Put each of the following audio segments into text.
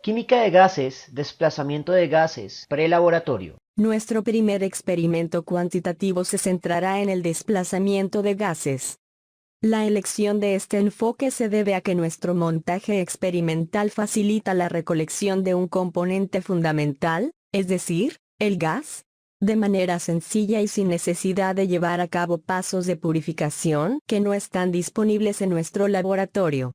Química de gases, desplazamiento de gases, prelaboratorio. Nuestro primer experimento cuantitativo se centrará en el desplazamiento de gases. La elección de este enfoque se debe a que nuestro montaje experimental facilita la recolección de un componente fundamental, es decir, el gas, de manera sencilla y sin necesidad de llevar a cabo pasos de purificación que no están disponibles en nuestro laboratorio.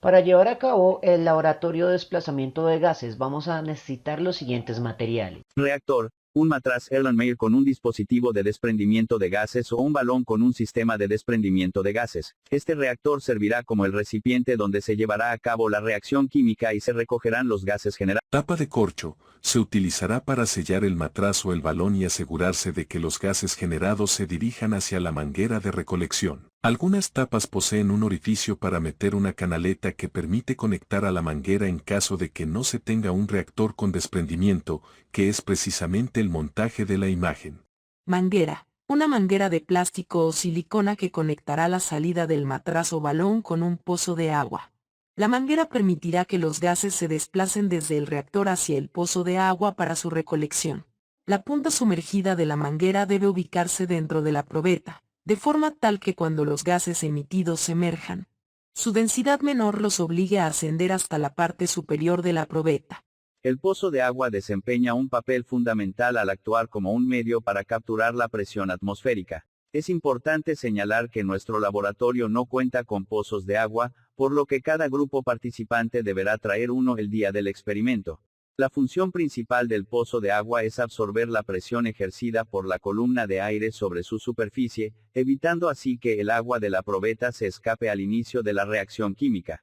Para llevar a cabo el laboratorio de desplazamiento de gases vamos a necesitar los siguientes materiales. Reactor, un matraz Erlenmeyer con un dispositivo de desprendimiento de gases o un balón con un sistema de desprendimiento de gases. Este reactor servirá como el recipiente donde se llevará a cabo la reacción química y se recogerán los gases generados. Tapa de corcho, se utilizará para sellar el matraz o el balón y asegurarse de que los gases generados se dirijan hacia la manguera de recolección. Algunas tapas poseen un orificio para meter una canaleta que permite conectar a la manguera en caso de que no se tenga un reactor con desprendimiento, que es precisamente el montaje de la imagen. Manguera. Una manguera de plástico o silicona que conectará la salida del matraz o balón con un pozo de agua. La manguera permitirá que los gases se desplacen desde el reactor hacia el pozo de agua para su recolección. La punta sumergida de la manguera debe ubicarse dentro de la probeta, de forma tal que cuando los gases emitidos emerjan, su densidad menor los obligue a ascender hasta la parte superior de la probeta. El pozo de agua desempeña un papel fundamental al actuar como un medio para capturar la presión atmosférica. Es importante señalar que nuestro laboratorio no cuenta con pozos de agua, por lo que cada grupo participante deberá traer uno el día del experimento. La función principal del pozo de agua es absorber la presión ejercida por la columna de aire sobre su superficie, evitando así que el agua de la probeta se escape al inicio de la reacción química.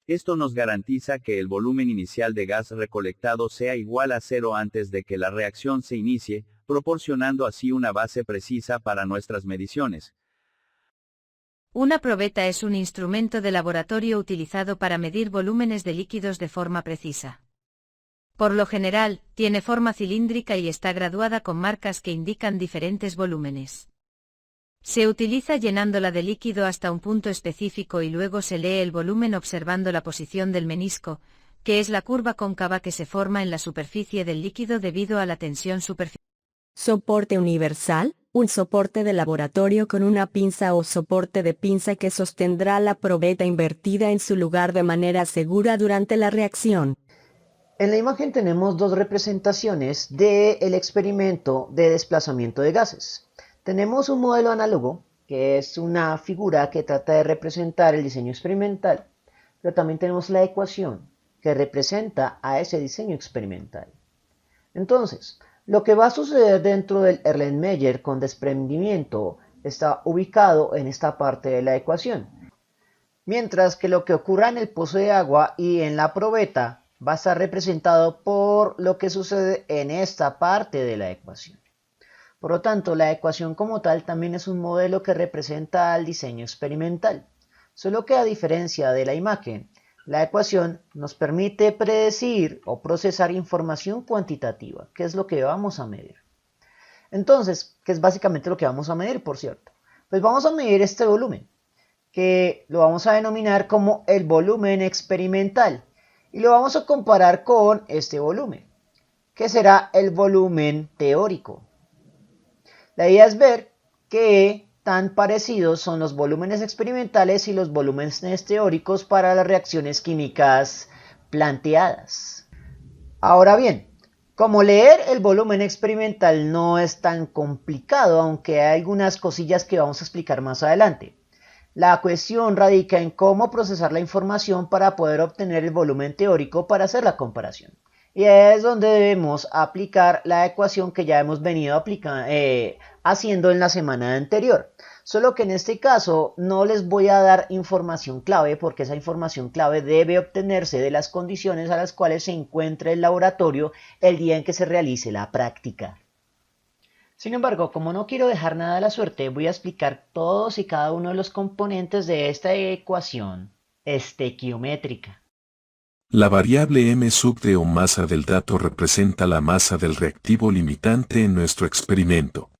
Esto nos garantiza que el volumen inicial de gas recolectado sea igual a cero antes de que la reacción se inicie, proporcionando así una base precisa para nuestras mediciones. Una probeta es un instrumento de laboratorio utilizado para medir volúmenes de líquidos de forma precisa. Por lo general, tiene forma cilíndrica y está graduada con marcas que indican diferentes volúmenes. Se utiliza llenándola de líquido hasta un punto específico y luego se lee el volumen observando la posición del menisco, que es la curva cóncava que se forma en la superficie del líquido debido a la tensión superficial. Soporte universal, un soporte de laboratorio con una pinza o soporte de pinza que sostendrá la probeta invertida en su lugar de manera segura durante la reacción. En la imagen tenemos dos representaciones del experimento de desplazamiento de gases. Tenemos un modelo análogo, que es una figura que trata de representar el diseño experimental, pero también tenemos la ecuación, que representa a ese diseño experimental. Entonces, lo que va a suceder dentro del Erlenmeyer con desprendimiento está ubicado en esta parte de la ecuación, mientras que lo que ocurra en el pozo de agua y en la probeta va a estar representado por lo que sucede en esta parte de la ecuación. Por lo tanto, la ecuación como tal también es un modelo que representa al diseño experimental, solo que a diferencia de la imagen, la ecuación nos permite predecir o procesar información cuantitativa, que es lo que vamos a medir. Entonces, ¿qué es básicamente lo que vamos a medir, por cierto? Pues vamos a medir este volumen, que lo vamos a denominar como el volumen experimental, y lo vamos a comparar con este volumen, que será el volumen teórico. La idea es ver qué tan parecidos son los volúmenes experimentales y los volúmenes teóricos para las reacciones químicas planteadas. Ahora bien, como leer el volumen experimental no es tan complicado, aunque hay algunas cosillas que vamos a explicar más adelante. La cuestión radica en cómo procesar la información para poder obtener el volumen teórico para hacer la comparación. Y es donde debemos aplicar la ecuación que ya hemos venido haciendo en la semana anterior. Solo que en este caso no les voy a dar información clave porque esa información clave debe obtenerse de las condiciones a las cuales se encuentre el laboratorio el día en que se realice la práctica. Sin embargo, como no quiero dejar nada a la suerte, voy a explicar todos y cada uno de los componentes de esta ecuación estequiométrica. La variable m sub d o masa del dato representa la masa del reactivo limitante en nuestro experimento.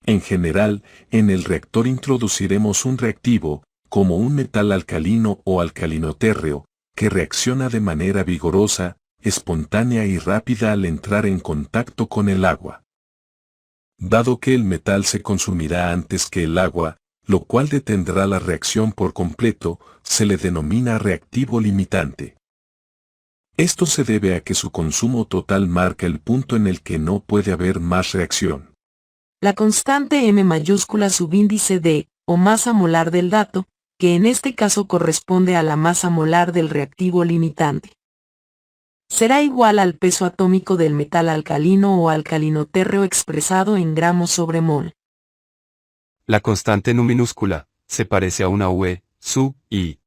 En general, en el reactor introduciremos un reactivo, como un metal alcalino o alcalino térreo, que reacciona de manera vigorosa, espontánea y rápida al entrar en contacto con el agua. Dado que el metal se consumirá antes que el agua, lo cual detendrá la reacción por completo, se le denomina reactivo limitante. Esto se debe a que su consumo total marca el punto en el que no puede haber más reacción. La constante M mayúscula subíndice de, o masa molar del dato, que en este caso corresponde a la masa molar del reactivo limitante, será igual al peso atómico del metal alcalino o alcalino térreo expresado en gramos sobre mol. La constante nu minúscula se parece a una UE, sub, I.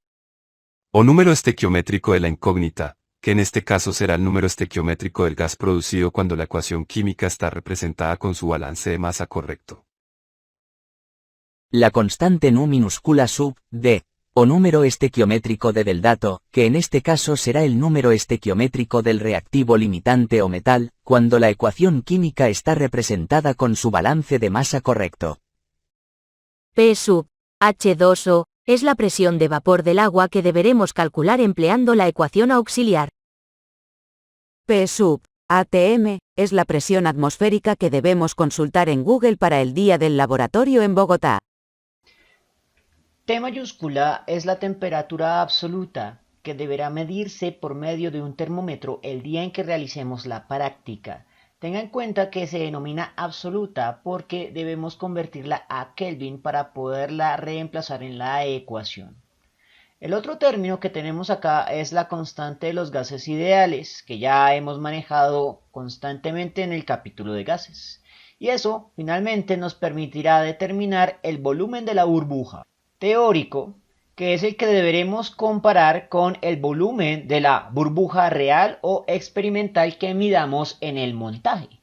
O número estequiométrico de la incógnita, que en este caso será el número estequiométrico del gas producido cuando la ecuación química está representada con su balance de masa correcto. La constante nu minúscula sub, d, o número estequiométrico de del dato, que en este caso será el número estequiométrico del reactivo limitante o metal, cuando la ecuación química está representada con su balance de masa correcto. P sub H2O es la presión de vapor del agua que deberemos calcular empleando la ecuación auxiliar. P sub ATM es la presión atmosférica que debemos consultar en Google para el día del laboratorio en Bogotá. T mayúscula es la temperatura absoluta que deberá medirse por medio de un termómetro el día en que realicemos la práctica. Tenga en cuenta que se denomina absoluta porque debemos convertirla a Kelvin para poderla reemplazar en la ecuación. El otro término que tenemos acá es la constante de los gases ideales, que ya hemos manejado constantemente en el capítulo de gases. Y eso finalmente nos permitirá determinar el volumen de la burbuja teórico, que es el que deberemos comparar con el volumen de la burbuja real o experimental que midamos en el montaje.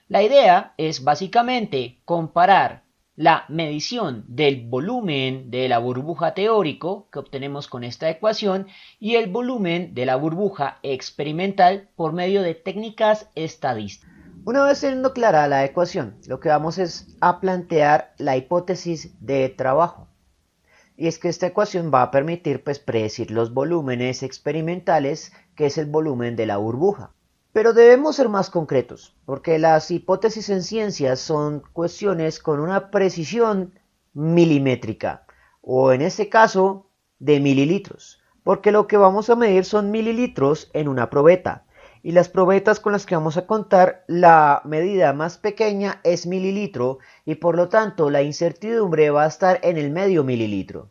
La idea es básicamente comparar la medición del volumen de la burbuja teórico que obtenemos con esta ecuación y el volumen de la burbuja experimental por medio de técnicas estadísticas. Una vez teniendo clara la ecuación, lo que vamos es a plantear la hipótesis de trabajo. Y es que esta ecuación va a permitir predecir los volúmenes experimentales, que es el volumen de la burbuja. Pero debemos ser más concretos, porque las hipótesis en ciencias son cuestiones con una precisión milimétrica, o en este caso de mililitros, porque lo que vamos a medir son mililitros en una probeta. Y las probetas con las que vamos a contar, la medida más pequeña es mililitro y por lo tanto la incertidumbre va a estar en el medio mililitro.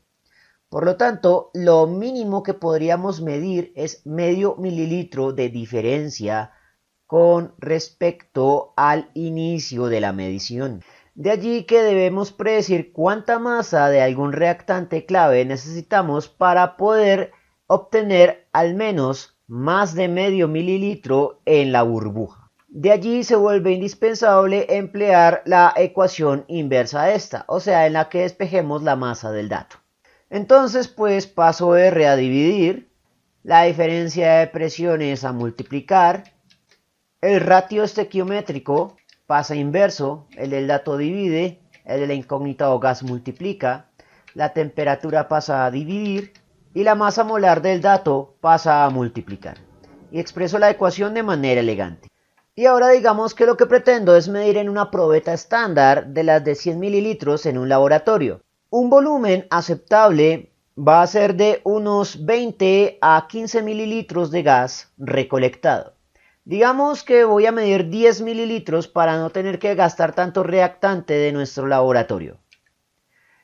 Por lo tanto, lo mínimo que podríamos medir es medio mililitro de diferencia con respecto al inicio de la medición. De allí que debemos predecir cuánta masa de algún reactante clave necesitamos para poder obtener al menos más de medio mililitro en la burbuja. De allí se vuelve indispensable emplear la ecuación inversa a esta, o sea, en la que despejemos la masa del dato. Entonces, paso R a dividir, la diferencia de presiones a multiplicar, el ratio estequiométrico pasa inverso, el del dato divide, el de la incógnita o gas multiplica, la temperatura pasa a dividir, y la masa molar del dato pasa a multiplicar. Y expreso la ecuación de manera elegante. Y ahora digamos que lo que pretendo es medir en una probeta estándar de las de 100 mililitros en un laboratorio. Un volumen aceptable va a ser de unos 20 a 15 mililitros de gas recolectado. Digamos que voy a medir 10 mililitros para no tener que gastar tanto reactante de nuestro laboratorio.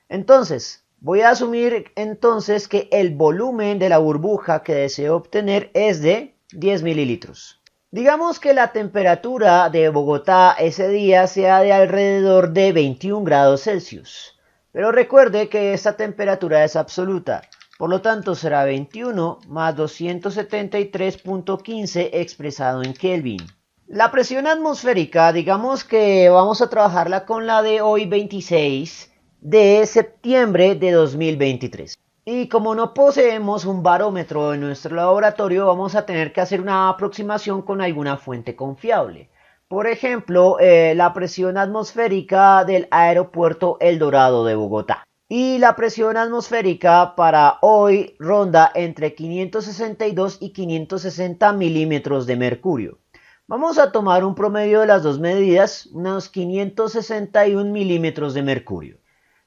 Entonces, voy a asumir entonces que el volumen de la burbuja que deseo obtener es de 10 mililitros. Digamos que la temperatura de Bogotá ese día sea de alrededor de 21 grados Celsius. Pero recuerde que esta temperatura es absoluta, por lo tanto será 21 más 273.15 expresado en Kelvin. La presión atmosférica, digamos que vamos a trabajarla con la de hoy 26 de septiembre de 2023. Y como no poseemos un barómetro en nuestro laboratorio, vamos a tener que hacer una aproximación con alguna fuente confiable. Por ejemplo, la presión atmosférica del aeropuerto El Dorado de Bogotá. Y la presión atmosférica para hoy ronda entre 562 y 560 milímetros de mercurio. Vamos a tomar un promedio de las dos medidas, unos 561 milímetros de mercurio.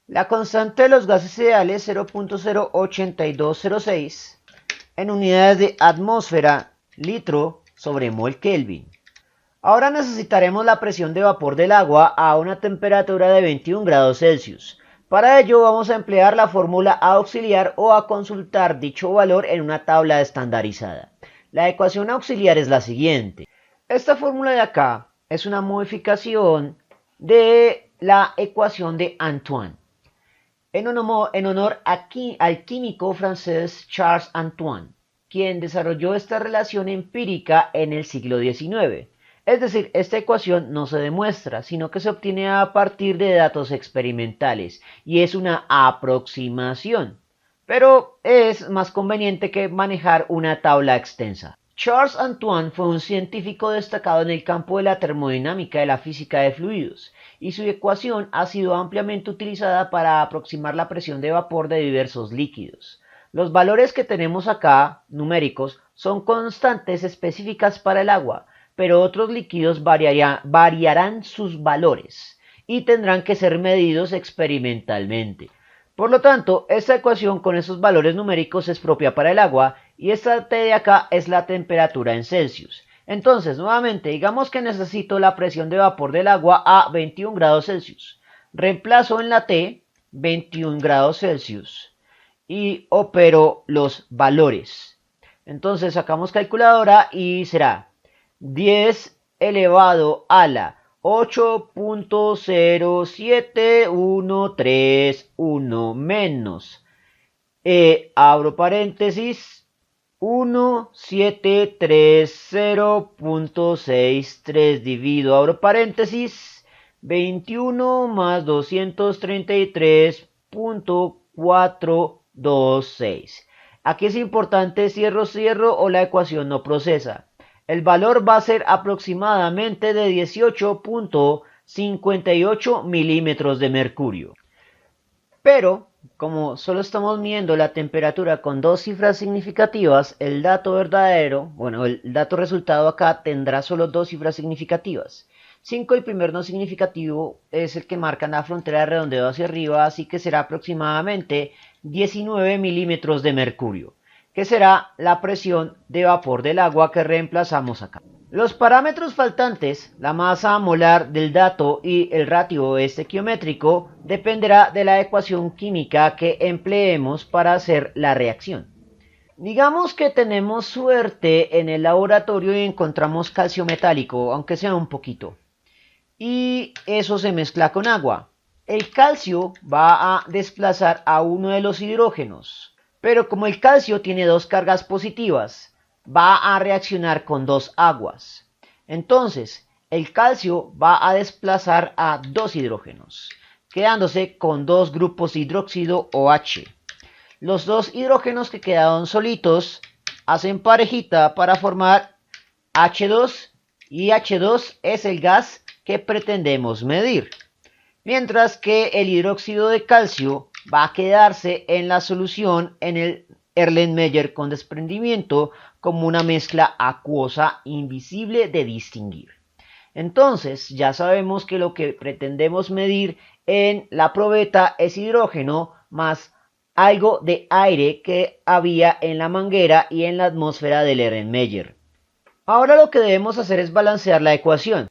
La constante de los gases ideales 0.08206 en unidades de atmósfera, litro sobre mol Kelvin. Ahora necesitaremos la presión de vapor del agua a una temperatura de 21 grados Celsius. Para ello vamos a emplear la fórmula a auxiliar o a consultar dicho valor en una tabla estandarizada. La ecuación auxiliar es la siguiente. Esta fórmula de acá es una modificación de la ecuación de Antoine, en honor al químico francés Charles Antoine, quien desarrolló esta relación empírica en el siglo XIX. Es decir, esta ecuación no se demuestra, sino que se obtiene a partir de datos experimentales y es una aproximación, pero es más conveniente que manejar una tabla extensa. Charles Antoine fue un científico destacado en el campo de la termodinámica y de la física de fluidos, y su ecuación ha sido ampliamente utilizada para aproximar la presión de vapor de diversos líquidos. Los valores que tenemos acá, numéricos, son constantes específicas para el agua, pero otros líquidos variarán sus valores y tendrán que ser medidos experimentalmente. Por lo tanto, esta ecuación con esos valores numéricos es propia para el agua y esta T de acá es la temperatura en Celsius. Entonces, nuevamente, digamos que necesito la presión de vapor del agua a 21 grados Celsius. Reemplazo en la T 21 grados Celsius y opero los valores. Entonces sacamos calculadora y será 10 elevado a la 8.07131 menos, abro paréntesis, 1730.63 divido, abro paréntesis, 21 más 233.426. Aquí es importante cierro o la ecuación no procesa. El valor va a ser aproximadamente de 18.58 milímetros de mercurio. Pero, como solo estamos midiendo la temperatura con dos cifras significativas, el dato verdadero, el dato resultado acá tendrá solo dos cifras significativas. 5 el primer no significativo es el que marca la frontera de redondeo hacia arriba, así que será aproximadamente 19 milímetros de mercurio, que será la presión de vapor del agua que reemplazamos acá. Los parámetros faltantes, la masa molar del dato y el ratio estequiométrico, dependerá de la ecuación química que empleemos para hacer la reacción. Digamos que tenemos suerte en el laboratorio y encontramos calcio metálico, aunque sea un poquito, y eso se mezcla con agua. El calcio va a desplazar a uno de los hidrógenos, pero como el calcio tiene dos cargas positivas, va a reaccionar con dos aguas. Entonces, el calcio va a desplazar a dos hidrógenos, quedándose con dos grupos hidróxido OH. Los dos hidrógenos que quedaron solitos hacen parejita para formar H2 y H2 es el gas que pretendemos medir. Mientras que el hidróxido de calcio va a quedarse en la solución en el Erlenmeyer con desprendimiento como una mezcla acuosa invisible de distinguir. Entonces ya sabemos que lo que pretendemos medir en la probeta es hidrógeno más algo de aire que había en la manguera y en la atmósfera del Erlenmeyer. Ahora lo que debemos hacer es balancear la ecuación.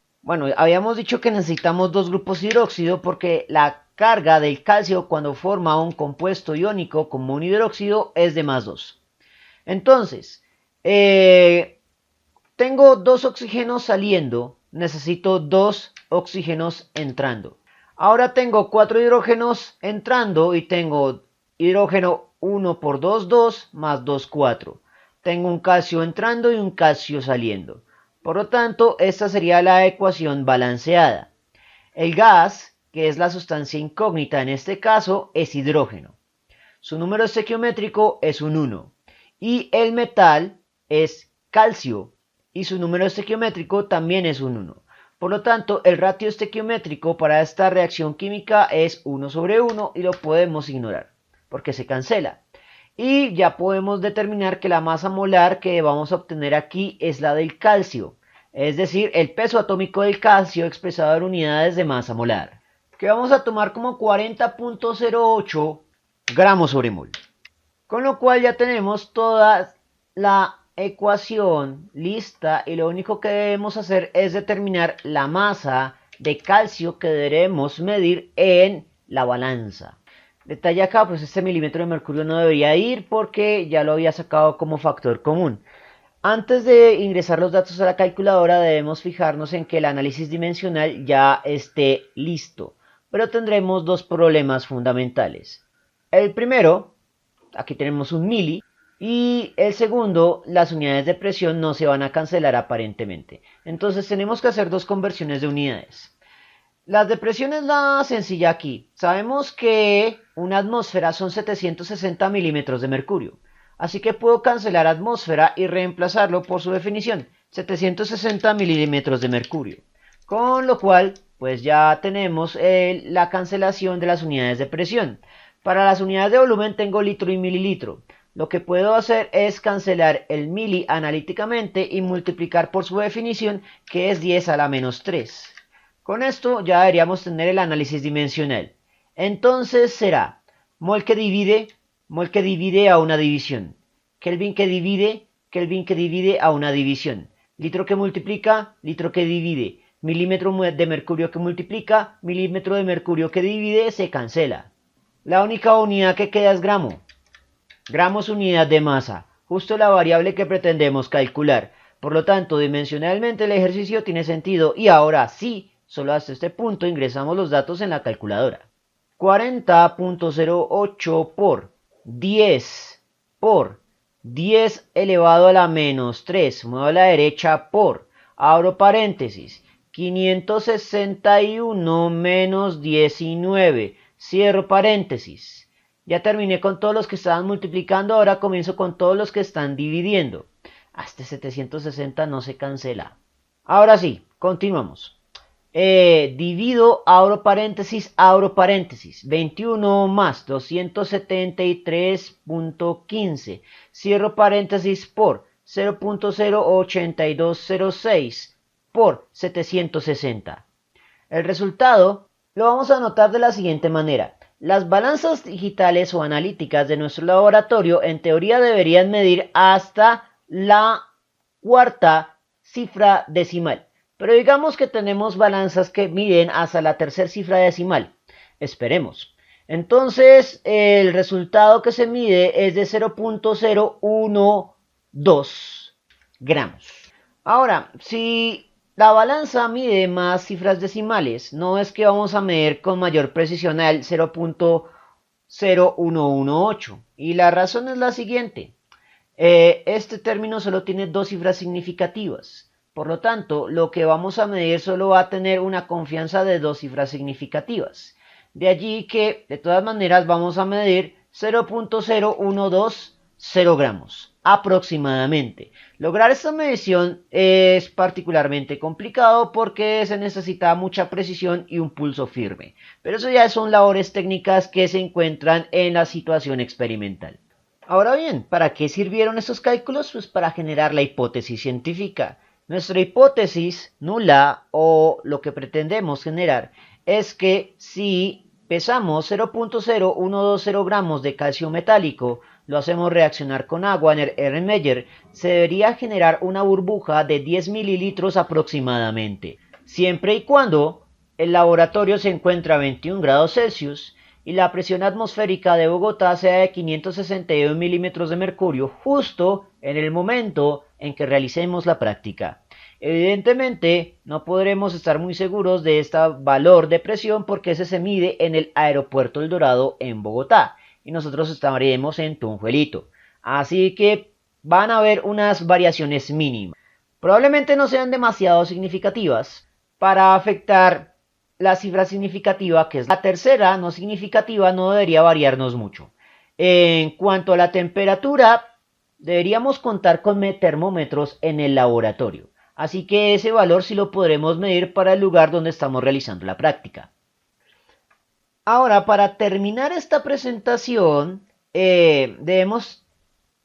Habíamos dicho que necesitamos dos grupos hidróxido porque la carga del calcio cuando forma un compuesto iónico como un hidróxido es de +2. Entonces, tengo dos oxígenos saliendo, necesito dos oxígenos entrando. Ahora tengo 4 hidrógenos entrando y tengo hidrógeno 1 por 2, 2 más 2, 4. Tengo un calcio entrando y un calcio saliendo. Por lo tanto, esta sería la ecuación balanceada. El gas, que es la sustancia incógnita en este caso, es hidrógeno. Su número estequiométrico es un 1. Y el metal es calcio. Y su número estequiométrico también es un 1. Por lo tanto, el ratio estequiométrico para esta reacción química es 1/1 y lo podemos ignorar, porque se cancela. Y ya podemos determinar que la masa molar que vamos a obtener aquí es la del calcio, es decir, el peso atómico del calcio expresado en unidades de masa molar, que vamos a tomar como 40.08 gramos sobre mol. Con lo cual ya tenemos toda la ecuación lista y lo único que debemos hacer es determinar la masa de calcio que debemos medir en la balanza. Detalle acá, pues este milímetro de mercurio no debería ir porque ya lo había sacado como factor común. Antes de ingresar los datos a la calculadora debemos fijarnos en que el análisis dimensional ya esté listo, pero tendremos dos problemas fundamentales. El primero, aquí tenemos un mili, y el segundo, las unidades de presión no se van a cancelar aparentemente. Entonces tenemos que hacer dos conversiones de unidades. Las de presión es la sencilla aquí. Sabemos que una atmósfera son 760 milímetros de mercurio. Así que puedo cancelar atmósfera y reemplazarlo por su definición, 760 milímetros de mercurio. Con lo cual, pues ya tenemos la cancelación de las unidades de presión. Para las unidades de volumen tengo litro y mililitro. Lo que puedo hacer es cancelar el mili analíticamente y multiplicar por su definición, que es 10 a la menos 3. Con esto ya deberíamos tener el análisis dimensional. Entonces será mol que divide a una división. Kelvin que divide a una división. Litro que multiplica, litro que divide. Milímetro de mercurio que multiplica, milímetro de mercurio que divide, se cancela. La única unidad que queda es gramo. Gramos unidad de masa, justo la variable que pretendemos calcular. Por lo tanto, dimensionalmente el ejercicio tiene sentido y ahora sí, solo hasta este punto ingresamos los datos en la calculadora. 40.08 por 10 elevado a la menos 3, muevo a la derecha por, abro paréntesis, 561 menos 19, cierro paréntesis. Ya terminé con todos los que estaban multiplicando, ahora comienzo con todos los que están dividiendo. Este 760 no se cancela. Ahora sí, continuamos. Divido, abro paréntesis, 21 más 273.15. Cierro paréntesis por 0.08206 por 760. El resultado lo vamos a anotar de la siguiente manera. Las balanzas digitales o analíticas de nuestro laboratorio en teoría deberían medir hasta la cuarta cifra decimal. Pero digamos que tenemos balanzas que miden hasta la tercera cifra decimal. Esperemos. Entonces el resultado que se mide es de 0.012 gramos. Ahora, si la balanza mide más cifras decimales, no es que vamos a medir con mayor precisión al 0.0118. Y la razón es la siguiente. Este término solo tiene dos cifras significativas. Por lo tanto, lo que vamos a medir solo va a tener una confianza de dos cifras significativas. De allí que, de todas maneras, vamos a medir 0.0120 gramos, aproximadamente. Lograr esta medición es particularmente complicado porque se necesita mucha precisión y un pulso firme. Pero eso ya son labores técnicas que se encuentran en la situación experimental. Ahora bien, ¿para qué sirvieron estos cálculos? Pues para generar la hipótesis científica. Nuestra hipótesis nula o lo que pretendemos generar es que si pesamos 0.0120 gramos de calcio metálico, lo hacemos reaccionar con agua en el Erlenmeyer, se debería generar una burbuja de 10 mililitros aproximadamente, siempre y cuando el laboratorio se encuentra a 21 grados Celsius y la presión atmosférica de Bogotá sea de 562 milímetros de mercurio justo en el momento en que realicemos la práctica. Evidentemente, no podremos estar muy seguros de este valor de presión porque ese se mide en el aeropuerto El Dorado en Bogotá y nosotros estaremos en Tunjuelito. Así que van a haber unas variaciones mínimas. Probablemente no sean demasiado significativas para afectar la cifra significativa, que es la tercera no significativa, no debería variarnos mucho. En cuanto a la temperatura, deberíamos contar con termómetros en el laboratorio. Así que ese valor sí lo podremos medir para el lugar donde estamos realizando la práctica. Ahora, para terminar esta presentación, debemos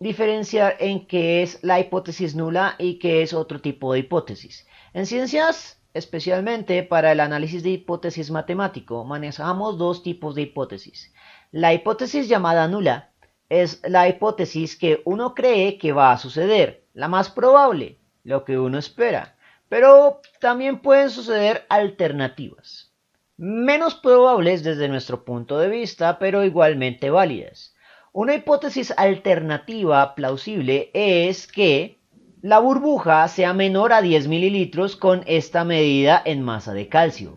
diferenciar en qué es la hipótesis nula y qué es otro tipo de hipótesis. En ciencias, especialmente para el análisis de hipótesis matemático, manejamos dos tipos de hipótesis. La hipótesis llamada nula es la hipótesis que uno cree que va a suceder, la más probable, lo que uno espera, pero también pueden suceder alternativas, menos probables desde nuestro punto de vista, pero igualmente válidas. Una hipótesis alternativa plausible es que la burbuja sea menor a 10 mililitros con esta medida en masa de calcio.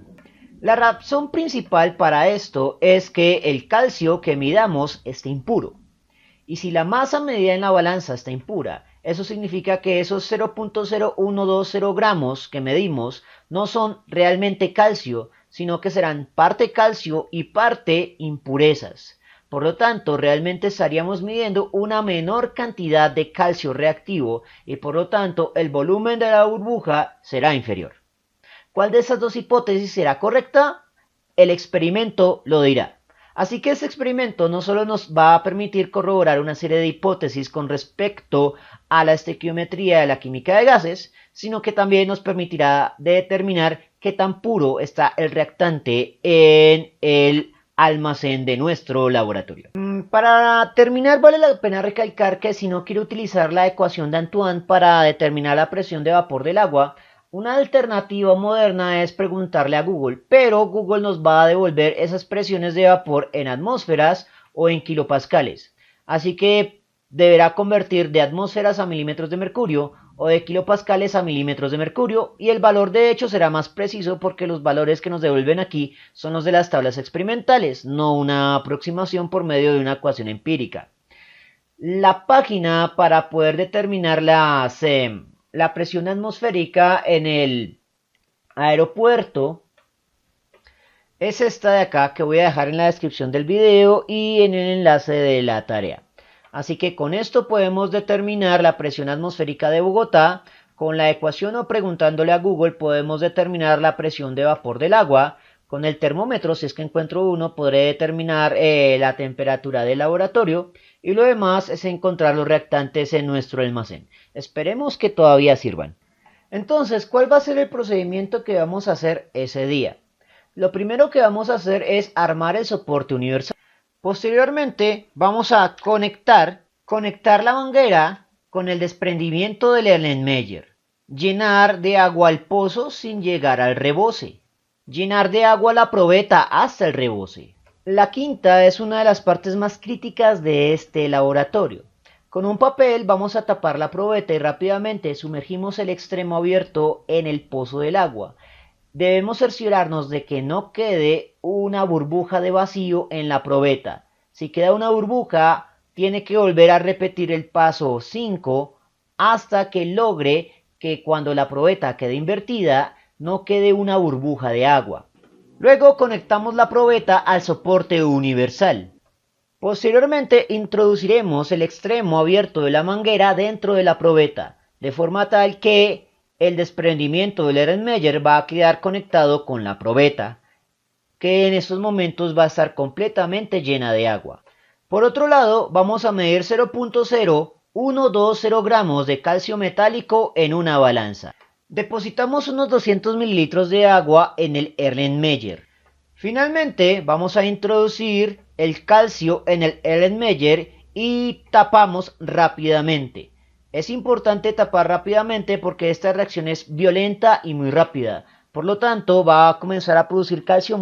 La razón principal para esto es que el calcio que midamos está impuro. Y si la masa medida en la balanza está impura, eso significa que esos 0.0120 gramos que medimos no son realmente calcio, sino que serán parte calcio y parte impurezas. Por lo tanto, realmente estaríamos midiendo una menor cantidad de calcio reactivo y por lo tanto el volumen de la burbuja será inferior. ¿Cuál de esas dos hipótesis será correcta? El experimento lo dirá. Así que este experimento no solo nos va a permitir corroborar una serie de hipótesis con respecto a la estequiometría de la química de gases, sino que también nos permitirá determinar qué tan puro está el reactante en el almacén de nuestro laboratorio. Para terminar, vale la pena recalcar que si no quiero utilizar la ecuación de Antoine para determinar la presión de vapor del agua, una alternativa moderna es preguntarle a Google, pero Google nos va a devolver esas presiones de vapor en atmósferas o en kilopascales. Así que deberá convertir de atmósferas a milímetros de mercurio o de kilopascales a milímetros de mercurio y el valor de hecho será más preciso porque los valores que nos devuelven aquí son los de las tablas experimentales, no una aproximación por medio de una ecuación empírica. La página para poder determinar la presión atmosférica en el aeropuerto es esta de acá que voy a dejar en la descripción del video y en el enlace de la tarea. Así que con esto podemos determinar la presión atmosférica de Bogotá. Con la ecuación o preguntándole a Google podemos determinar la presión de vapor del agua. Con el termómetro, si es que encuentro uno, podré determinar la temperatura del laboratorio. Y lo demás es encontrar los reactantes en nuestro almacén. Esperemos que todavía sirvan. Entonces, ¿cuál va a ser el procedimiento que vamos a hacer ese día? Lo primero que vamos a hacer es armar el soporte universal. Posteriormente, vamos a conectar la manguera con el desprendimiento del Erlenmeyer. Llenar de agua al pozo sin llegar al rebose. Llenar de agua la probeta hasta el rebose. La quinta es una de las partes más críticas de este laboratorio. Con un papel vamos a tapar la probeta y rápidamente sumergimos el extremo abierto en el pozo del agua. Debemos cerciorarnos de que no quede una burbuja de vacío en la probeta. Si queda una burbuja, tiene que volver a repetir el paso 5 hasta que logre que cuando la probeta quede invertida, no quede una burbuja de agua. Luego conectamos la probeta al soporte universal. Posteriormente introduciremos el extremo abierto de la manguera dentro de la probeta, de forma tal que el desprendimiento del Erlenmeyer va a quedar conectado con la probeta, que en estos momentos va a estar completamente llena de agua. Por otro lado, vamos a medir 0.0120 gramos de calcio metálico en una balanza. Depositamos unos 200 mililitros de agua en el Erlenmeyer. Finalmente, vamos a introducir el calcio en el Erlenmeyer y tapamos rápidamente. Es importante tapar rápidamente porque esta reacción es violenta y muy rápida. Por lo tanto, va a comenzar a producir calcio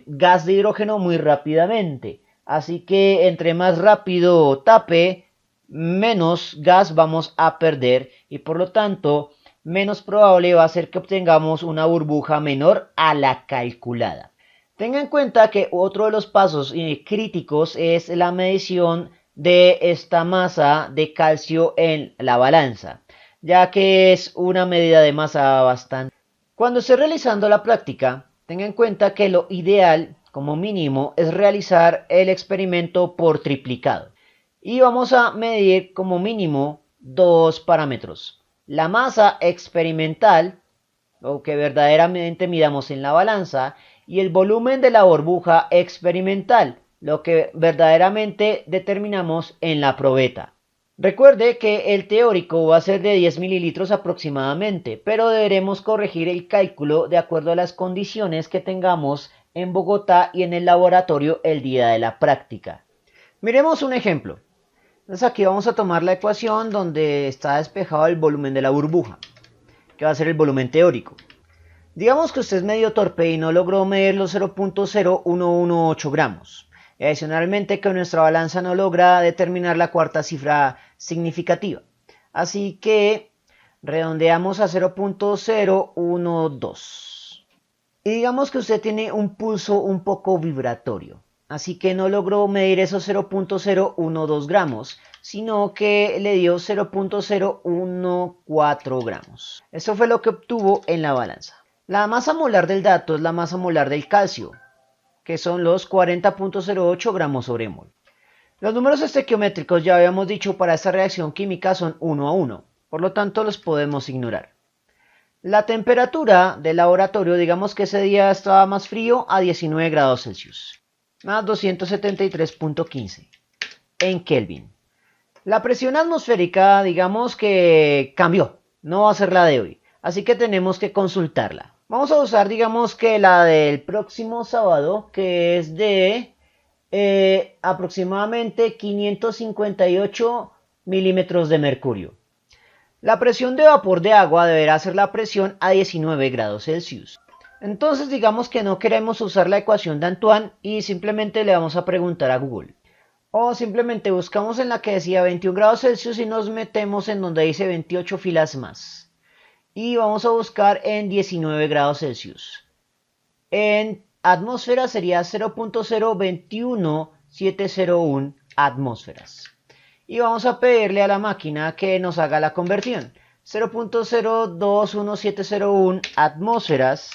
gas de hidrógeno muy rápidamente. Así que entre más rápido tape, menos gas vamos a perder y por lo tanto menos probable va a ser que obtengamos una burbuja menor a la calculada. Tenga en cuenta que otro de los pasos críticos es la medición de esta masa de calcio en la balanza, ya que es una medida de masa bastante. Cuando esté realizando la práctica, tenga en cuenta que lo ideal, como mínimo, es realizar el experimento por triplicado. Y vamos a medir como mínimo dos parámetros. la masa experimental, lo que verdaderamente midamos en la balanza, y el volumen de la burbuja experimental, lo que verdaderamente determinamos en la probeta. Recuerde que el teórico va a ser de 10 mililitros aproximadamente, pero deberemos corregir el cálculo de acuerdo a las condiciones que tengamos en Bogotá y en el laboratorio el día de la práctica. Miremos un ejemplo. Entonces aquí vamos a tomar la ecuación donde está despejado el volumen de la burbuja, que va a ser el volumen teórico. Digamos que usted es medio torpe y no logró medir los 0.0118 gramos. Y adicionalmente que nuestra balanza no logra determinar la cuarta cifra significativa. Así que redondeamos a 0.012. Y digamos que usted tiene un pulso un poco vibratorio. Así que no logró medir esos 0.012 gramos, sino que le dio 0.014 gramos. Eso fue lo que obtuvo en la balanza. La masa molar del dato es la masa molar del calcio, que son los 40.08 gramos sobre mol. Los números estequiométricos, ya habíamos dicho, para esta reacción química son 1 a 1, por lo tanto los podemos ignorar. La temperatura del laboratorio, digamos que ese día estaba más frío, a 19 grados Celsius, más 273.15 en Kelvin. La presión atmosférica, digamos que cambió, no va a ser la de hoy, así que tenemos que consultarla. Vamos a usar, digamos que la del próximo sábado, que es de aproximadamente 558 milímetros de mercurio. La presión de vapor de agua deberá ser la presión a 19 grados Celsius. Entonces digamos que no queremos usar la ecuación de Antoine y simplemente le vamos a preguntar a Google. O simplemente buscamos en la que decía 21 grados Celsius y nos metemos en donde dice 28 filas más. Y vamos a buscar en 19 grados Celsius. En atmósfera sería 0.021701 atmósferas. Y vamos a pedirle a la máquina que nos haga la conversión. 0.021701 atmósferas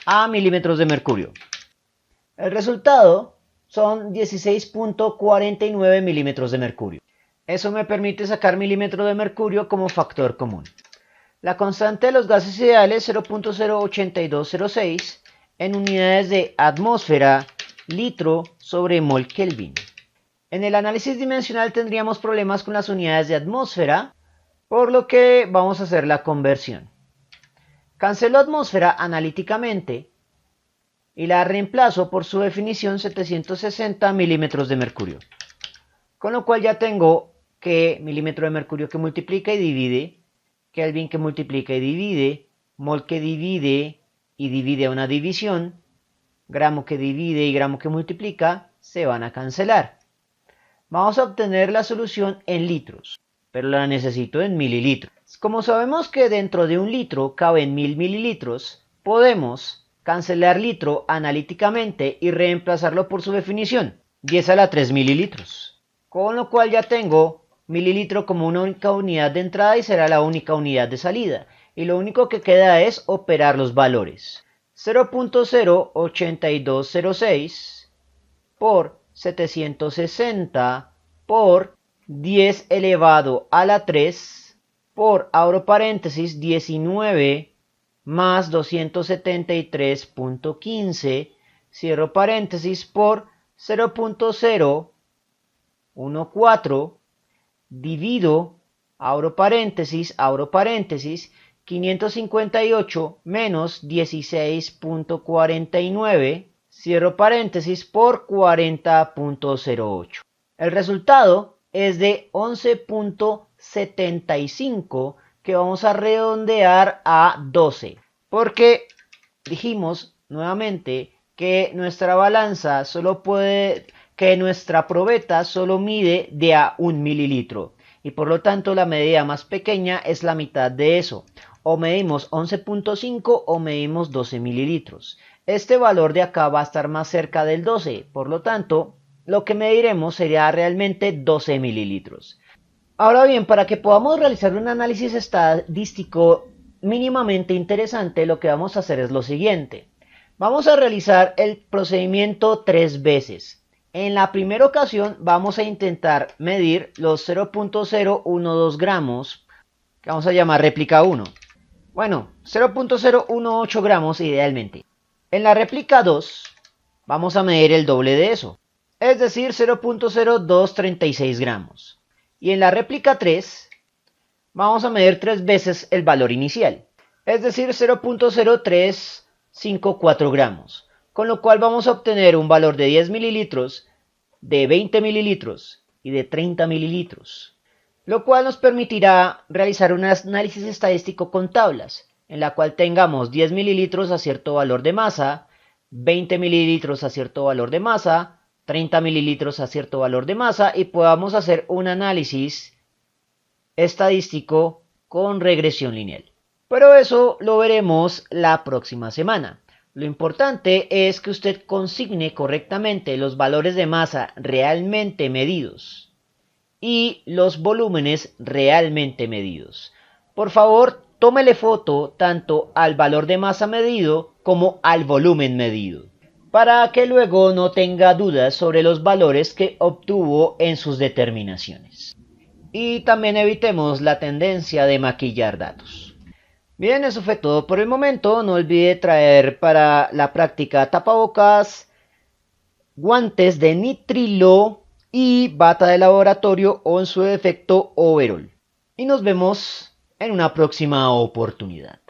a milímetros de mercurio. El resultado son 16.49 milímetros de mercurio. Eso me permite sacar milímetros de mercurio como factor común. La constante de los gases ideales 0.08206 en unidades de atmósfera, litro sobre mol Kelvin. En el análisis dimensional tendríamos problemas con las unidades de atmósfera, por lo que vamos a hacer la conversión. Cancelo atmósfera analíticamente y la reemplazo por su definición 760 milímetros de mercurio. Con lo cual ya tengo que milímetro de mercurio que multiplica y divide, Kelvin que multiplica y divide, mol que divide y divide a una división, gramo que divide y gramo que multiplica, se van a cancelar. Vamos a obtener la solución en litros, pero la necesito en mililitros. Como sabemos que dentro de un litro caben 1000 mililitros, podemos cancelar litro analíticamente y reemplazarlo por su definición, 10 a la 3 mililitros. Con lo cual ya tengo mililitro como una única unidad de entrada y será la única unidad de salida. Y lo único que queda es operar los valores. 0.08206 por 760 por 10 elevado a la 3 por, abro paréntesis, 19 más 273.15, cierro paréntesis, por 0.014 divido, abro paréntesis, 558 menos 16.49, cierro paréntesis, por 40.08. El resultado es de 11.75 que vamos a redondear a 12. Porque dijimos nuevamente que nuestra balanza nuestra probeta solo mide de a 1 mililitro. Y por lo tanto la medida más pequeña es la mitad de eso. O medimos 11.5 o medimos 12 mililitros. Este valor de acá va a estar más cerca del 12. Por lo tanto, lo que mediremos sería realmente 12 mililitros. Ahora bien, para que podamos realizar un análisis estadístico mínimamente interesante, lo que vamos a hacer es lo siguiente. Vamos a realizar el procedimiento 3 veces. En la primera ocasión vamos a intentar medir los 0.012 gramos que vamos a llamar réplica 1. Bueno, 0.018 gramos idealmente. En la réplica 2 vamos a medir el doble de eso, es decir 0.0236 gramos. Y en la réplica 3 vamos a medir 3 veces el valor inicial, es decir 0.0354 gramos, con lo cual vamos a obtener un valor de 10 mililitros, de 20 mililitros y de 30 mililitros, lo cual nos permitirá realizar un análisis estadístico con tablas, en la cual tengamos 10 mililitros a cierto valor de masa, 20 mililitros a cierto valor de masa, 30 mililitros a cierto valor de masa, y podamos hacer un análisis estadístico con regresión lineal. Pero eso lo veremos la próxima semana. Lo importante es que usted consigne correctamente los valores de masa realmente medidos y los volúmenes realmente medidos. Por favor, tómele foto tanto al valor de masa medido como al volumen medido, para que luego no tenga dudas sobre los valores que obtuvo en sus determinaciones. Y también evitemos la tendencia de maquillar datos. Bien, eso fue todo por el momento. No olvide traer para la práctica tapabocas, guantes de nitrilo y bata de laboratorio o en su defecto overol. Y nos vemos en una próxima oportunidad.